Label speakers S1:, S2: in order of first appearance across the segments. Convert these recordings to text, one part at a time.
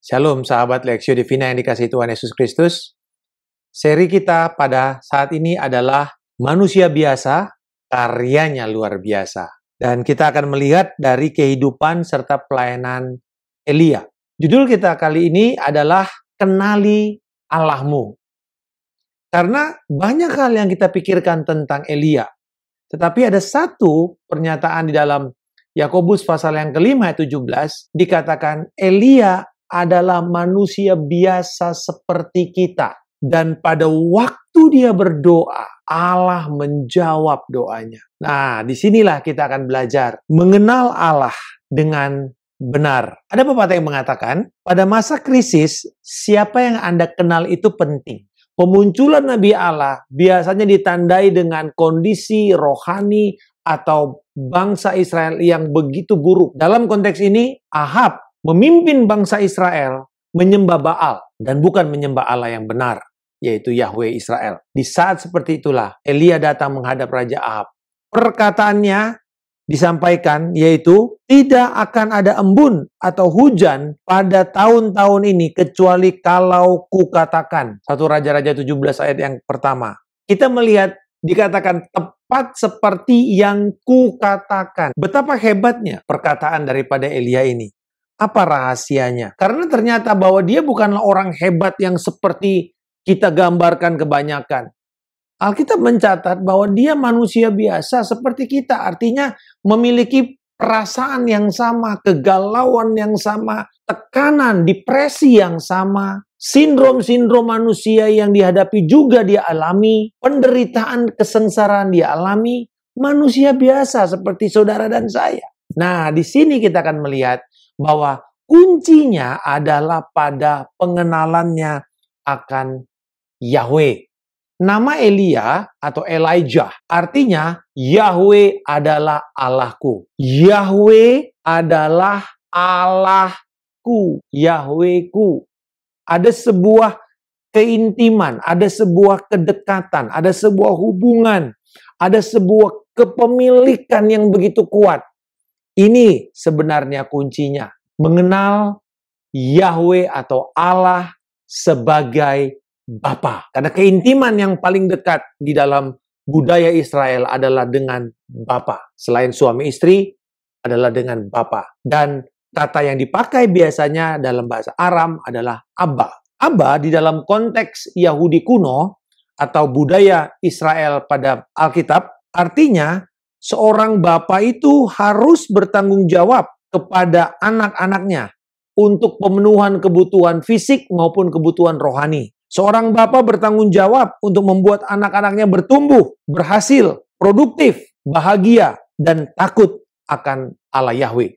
S1: Shalom sahabat Lexio Divina yang dikasihi Tuhan Yesus Kristus. Seri kita pada saat ini adalah manusia biasa, karyanya luar biasa. Dan kita akan melihat dari kehidupan serta pelayanan Elia. Judul kita kali ini adalah Kenali Allahmu. Karena banyak hal yang kita pikirkan tentang Elia. Tetapi ada satu pernyataan di dalam Yakobus pasal yang kelima ayat 17 dikatakan Elia adalah manusia biasa seperti kita. Dan pada waktu dia berdoa, Allah menjawab doanya. Nah, disinilah kita akan belajar mengenal Allah dengan benar. Ada pepatah yang mengatakan, pada masa krisis, siapa yang Anda kenal itu penting. Pemunculan Nabi Allah biasanya ditandai dengan kondisi rohani atau bangsa Israel yang begitu buruk. Dalam konteks ini, Ahab memimpin bangsa Israel menyembah Baal dan bukan menyembah Allah yang benar, yaitu Yahweh Israel. Di saat seperti itulah Elia datang menghadap Raja Ahab. Perkataannya disampaikan yaitu tidak akan ada embun atau hujan pada tahun-tahun ini kecuali kalau kukatakan. 1 Raja-Raja 17 ayat yang pertama. Kita melihat dikatakan tepat seperti yang kukatakan. Betapa hebatnya perkataan daripada Elia ini. Apa rahasianya? Karena ternyata bahwa dia bukanlah orang hebat yang seperti kita gambarkan kebanyakan. Alkitab mencatat bahwa dia manusia biasa seperti kita. Artinya memiliki perasaan yang sama, kegalauan yang sama, tekanan, depresi yang sama. Sindrom-sindrom manusia yang dihadapi juga dia alami. Penderitaan, kesengsaraan dia alami. Manusia biasa seperti saudara dan saya. Nah, di sini kita akan melihat bahwa kuncinya adalah pada pengenalannya akan Yahweh. Nama Elia atau Elijah artinya Yahweh adalah Allahku. Yahweh adalah Allahku. Yahwehku. Ada sebuah keintiman, ada sebuah kedekatan, ada sebuah hubungan, ada sebuah kepemilikan yang begitu kuat. Ini sebenarnya kuncinya. Mengenal Yahweh atau Allah sebagai Bapa. Karena keintiman yang paling dekat di dalam budaya Israel adalah dengan Bapa. Selain suami istri adalah dengan Bapa. Dan kata yang dipakai biasanya dalam bahasa Aram adalah Abba. Abba di dalam konteks Yahudi kuno atau budaya Israel pada Alkitab artinya seorang bapa itu harus bertanggung jawab kepada anak-anaknya untuk pemenuhan kebutuhan fisik maupun kebutuhan rohani. Seorang bapa bertanggung jawab untuk membuat anak-anaknya bertumbuh, berhasil, produktif, bahagia, dan takut akan Allah Yahweh.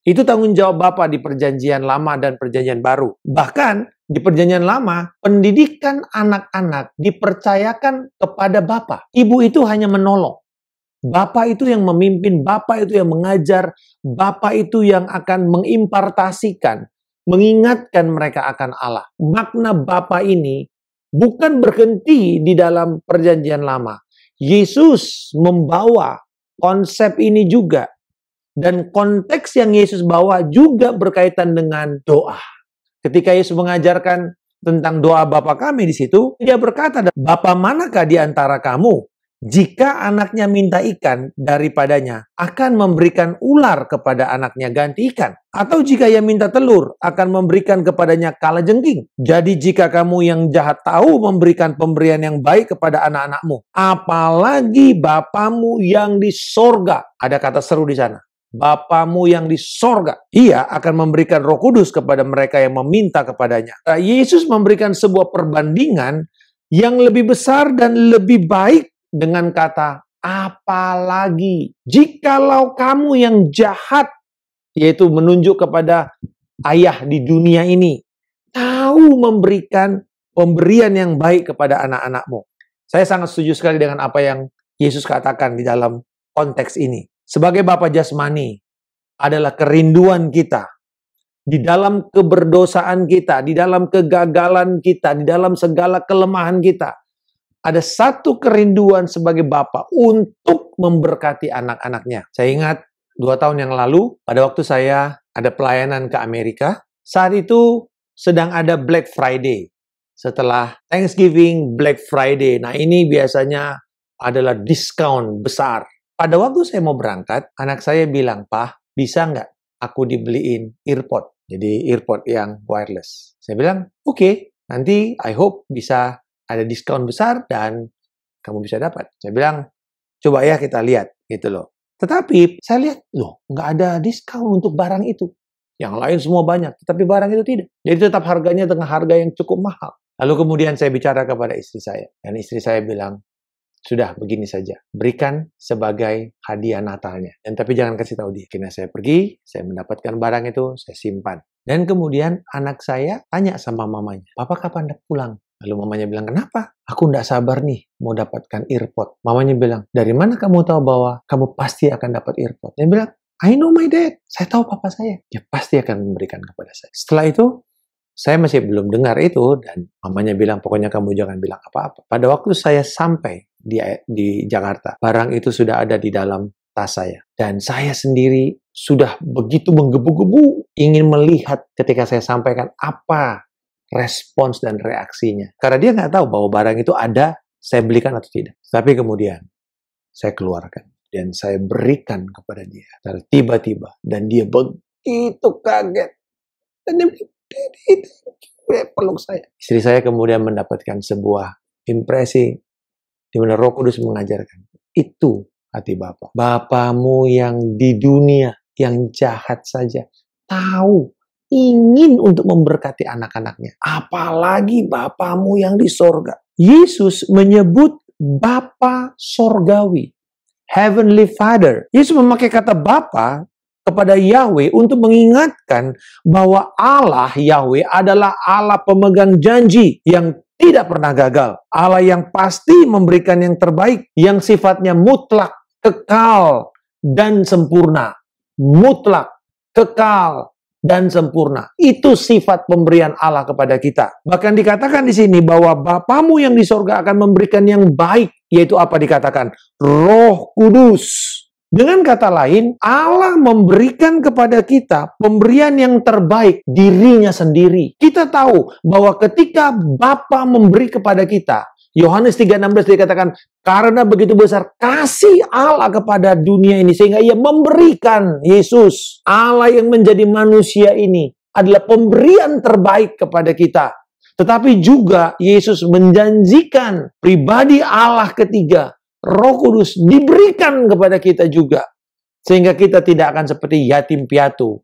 S1: Itu tanggung jawab bapa di perjanjian lama dan perjanjian baru. Bahkan di perjanjian lama, pendidikan anak-anak dipercayakan kepada bapa. Ibu itu hanya menolong. Bapak itu yang memimpin, Bapak itu yang mengajar, Bapak itu yang akan mengimpartasikan, mengingatkan mereka akan Allah. Makna Bapak ini bukan berhenti di dalam perjanjian lama. Yesus membawa konsep ini juga. Dan konteks yang Yesus bawa juga berkaitan dengan doa. Ketika Yesus mengajarkan tentang doa Bapa kami di situ, dia berkata, Bapa manakah di antara kamu? Jika anaknya minta ikan daripadanya, akan memberikan ular kepada anaknya ganti ikan. Atau jika ia minta telur, akan memberikan kepadanya kalajengking. Jadi jika kamu yang jahat tahu memberikan pemberian yang baik kepada anak-anakmu, apalagi Bapamu yang di sorga. Ada kata seru di sana. Bapamu yang di sorga. Ia akan memberikan Roh Kudus kepada mereka yang meminta kepadanya. Yesus memberikan sebuah perbandingan yang lebih besar dan lebih baik dengan kata, apalagi jikalau kamu yang jahat, yaitu menunjuk kepada ayah di dunia ini, tahu memberikan pemberian yang baik kepada anak-anakmu. Saya sangat setuju sekali dengan apa yang Yesus katakan di dalam konteks ini. Sebagai Bapa jasmani adalah kerinduan kita di dalam keberdosaan kita, di dalam kegagalan kita, di dalam segala kelemahan kita. Ada satu kerinduan sebagai Bapa untuk memberkati anak-anaknya. Saya ingat 2 tahun yang lalu, pada waktu saya ada pelayanan ke Amerika, saat itu sedang ada Black Friday. Setelah Thanksgiving, Black Friday. Nah, ini biasanya adalah diskon besar. Pada waktu saya mau berangkat, anak saya bilang, "Pak, bisa nggak aku dibeliin earpod?" Jadi earpod yang wireless. Saya bilang, "Oke, nanti I hope bisa ada diskon besar dan kamu bisa dapat." Saya bilang, "Coba ya kita lihat," gitu loh. Tetapi saya lihat, loh, nggak ada diskon untuk barang itu. Yang lain semua banyak, tetapi barang itu tidak. Jadi tetap harganya dengan harga yang cukup mahal. Lalu kemudian saya bicara kepada istri saya. Dan istri saya bilang, "Sudah, begini saja. Berikan sebagai hadiah Natalnya. Dan tapi jangan kasih tahu dia." Akhirnya saya pergi, saya mendapatkan barang itu, saya simpan. Dan kemudian anak saya tanya sama mamanya, "Papa kapan pulang?" Lalu mamanya bilang, "Kenapa?" "Aku nggak sabar nih mau dapatkan earpod." Mamanya bilang, "Dari mana kamu tahu bahwa kamu pasti akan dapat earpod?" Dia bilang, "I know my dad. Saya tahu papa saya. Dia pasti akan memberikan kepada saya." Setelah itu, saya masih belum dengar itu, dan mamanya bilang, "Pokoknya kamu jangan bilang apa-apa." Pada waktu saya sampai di Jakarta, barang itu sudah ada di dalam tas saya. Dan saya sendiri sudah begitu menggebu-gebu ingin melihat ketika saya sampaikan apa respons dan reaksinya. Karena dia nggak tahu bahwa barang itu ada, saya belikan atau tidak. Tapi kemudian saya keluarkan dan saya berikan kepada dia. Dan tiba-tiba, dan dia begitu kaget. Dan dia peluk saya. Istri saya kemudian mendapatkan sebuah impresi di mana Roh Kudus mengajarkan. Itu hati Bapa. Bapamu yang di dunia, yang jahat saja, tahu, ingin untuk memberkati anak-anaknya. Apalagi Bapamu yang di sorga. Yesus menyebut Bapa sorgawi. Heavenly Father. Yesus memakai kata Bapa kepada Yahweh untuk mengingatkan bahwa Allah Yahweh adalah Allah pemegang janji yang tidak pernah gagal. Allah yang pasti memberikan yang terbaik, yang sifatnya mutlak, kekal, dan sempurna. Mutlak, kekal, dan sempurna. Itu sifat pemberian Allah kepada kita. Bahkan dikatakan di sini bahwa Bapamu yang di sorga akan memberikan yang baik, yaitu apa dikatakan? Roh Kudus. Dengan kata lain, Allah memberikan kepada kita pemberian yang terbaik, dirinya sendiri. Kita tahu bahwa ketika Bapa memberi kepada kita, Yohanes 3:16 dikatakan, karena begitu besar kasih Allah kepada dunia ini, sehingga ia memberikan Yesus. Allah yang menjadi manusia ini adalah pemberian terbaik kepada kita. Tetapi juga Yesus menjanjikan pribadi Allah ketiga, Roh Kudus diberikan kepada kita juga. Sehingga kita tidak akan seperti yatim piatu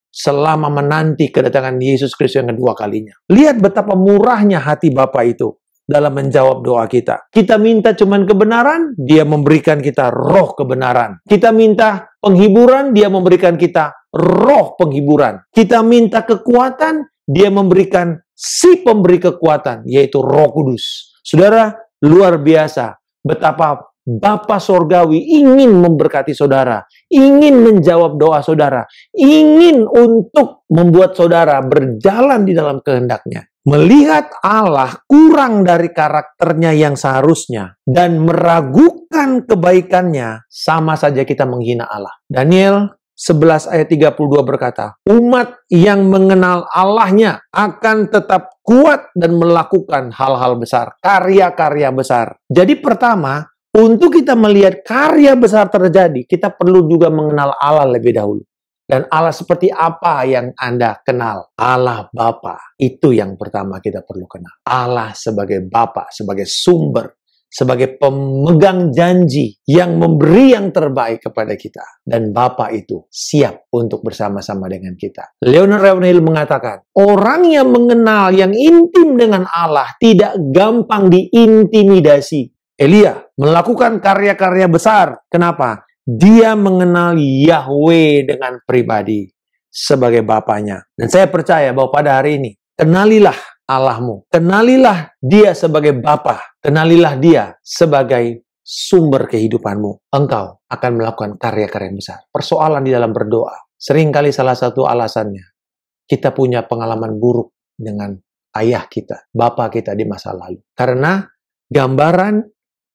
S1: selama menanti kedatangan Yesus Kristus yang kedua kalinya. Lihat betapa murahnya hati Bapa itu dalam menjawab doa kita. Kita minta cuman kebenaran, Dia memberikan kita roh kebenaran. Kita minta penghiburan, Dia memberikan kita roh penghiburan. Kita minta kekuatan, Dia memberikan si pemberi kekuatan, yaitu Roh Kudus. Saudara, luar biasa betapa Bapa Sorgawi ingin memberkati saudara, ingin menjawab doa saudara, ingin untuk membuat saudara berjalan di dalam kehendaknya. Melihat Allah kurang dari karakternya yang seharusnya dan meragukan kebaikannya, sama saja kita menghina Allah. Daniel 11 ayat 32 berkata, umat yang mengenal Allahnya akan tetap kuat dan melakukan hal-hal besar, karya-karya besar. Jadi pertama, untuk kita melihat karya besar terjadi, kita perlu juga mengenal Allah lebih dahulu. Dan Allah seperti apa yang Anda kenal? Allah Bapa. Itu yang pertama kita perlu kenal. Allah sebagai Bapa, sebagai sumber, sebagai pemegang janji yang memberi yang terbaik kepada kita. Dan Bapa itu siap untuk bersama-sama dengan kita. Leonard Ravenhill mengatakan, orang yang mengenal yang intim dengan Allah tidak gampang diintimidasi. Elia melakukan karya-karya besar. Kenapa? Dia mengenal Yahweh dengan pribadi sebagai Bapanya. Dan saya percaya bahwa pada hari ini, kenalilah Allahmu. Kenalilah Dia sebagai Bapa. Kenalilah Dia sebagai sumber kehidupanmu. Engkau akan melakukan karya-karya besar. Persoalan di dalam berdoa. Seringkali salah satu alasannya, kita punya pengalaman buruk dengan ayah kita, Bapa kita di masa lalu. Karena gambaran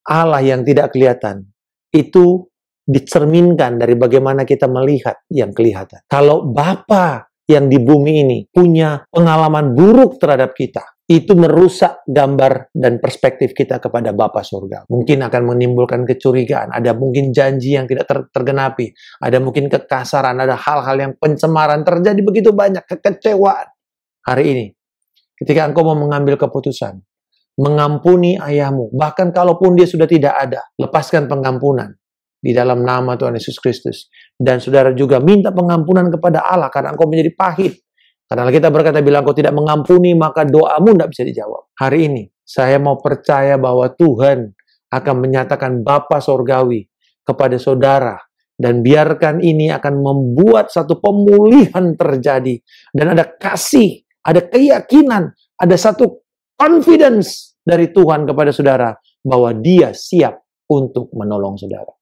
S1: Allah yang tidak kelihatan itu dicerminkan dari bagaimana kita melihat yang kelihatan. Kalau Bapa yang di bumi ini punya pengalaman buruk terhadap kita, itu merusak gambar dan perspektif kita kepada Bapa Surga. Mungkin akan menimbulkan kecurigaan, ada mungkin janji yang tidak tergenapi, ada mungkin kekasaran, ada hal-hal yang pencemaran, terjadi begitu banyak kekecewaan. Hari ini, ketika engkau mau mengambil keputusan, mengampuni ayahmu, bahkan kalaupun dia sudah tidak ada, lepaskan pengampunan di dalam nama Tuhan Yesus Kristus. Dan saudara juga minta pengampunan kepada Allah karena engkau menjadi pahit. Karena kita berkata, bila engkau tidak mengampuni, maka doamu tidak bisa dijawab. Hari ini, saya mau percaya bahwa Tuhan akan menyatakan Bapa Sorgawi kepada saudara. Dan biarkan ini akan membuat satu pemulihan terjadi. Dan ada kasih, ada keyakinan, ada satu confidence dari Tuhan kepada saudara bahwa Dia siap untuk menolong saudara.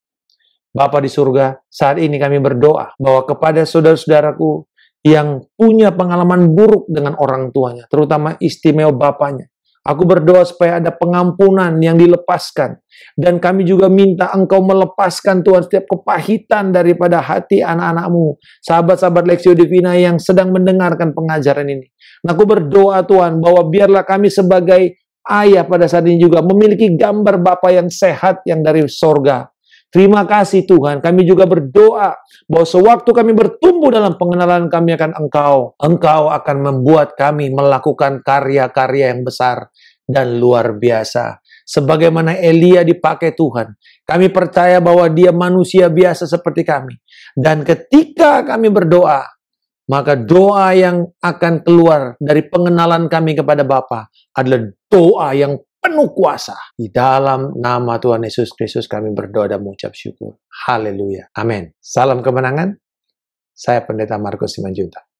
S1: Bapa di surga, saat ini kami berdoa bahwa kepada saudara-saudaraku yang punya pengalaman buruk dengan orang tuanya, terutama istimewa bapaknya, aku berdoa supaya ada pengampunan yang dilepaskan. Dan kami juga minta Engkau melepaskan Tuhan setiap kepahitan daripada hati anak-anak-Mu, sahabat-sahabat Lexio Divina yang sedang mendengarkan pengajaran ini. Nah, aku berdoa Tuhan bahwa biarlah kami sebagai ayah pada saat ini juga memiliki gambar Bapa yang sehat yang dari sorga. Terima kasih Tuhan, kami juga berdoa bahwa sewaktu kami bertumbuh dalam pengenalan kami akan Engkau akan membuat kami melakukan karya-karya yang besar dan luar biasa. Sebagaimana Elia dipakai Tuhan, kami percaya bahwa dia manusia biasa seperti kami. Dan ketika kami berdoa, maka doa yang akan keluar dari pengenalan kami kepada Bapa adalah doa yang penuh kuasa. Di dalam nama Tuhan Yesus Kristus kami berdoa dan mengucap syukur. Haleluya. Amin. Salam kemenangan. Saya Pendeta Markus Simanjuntak.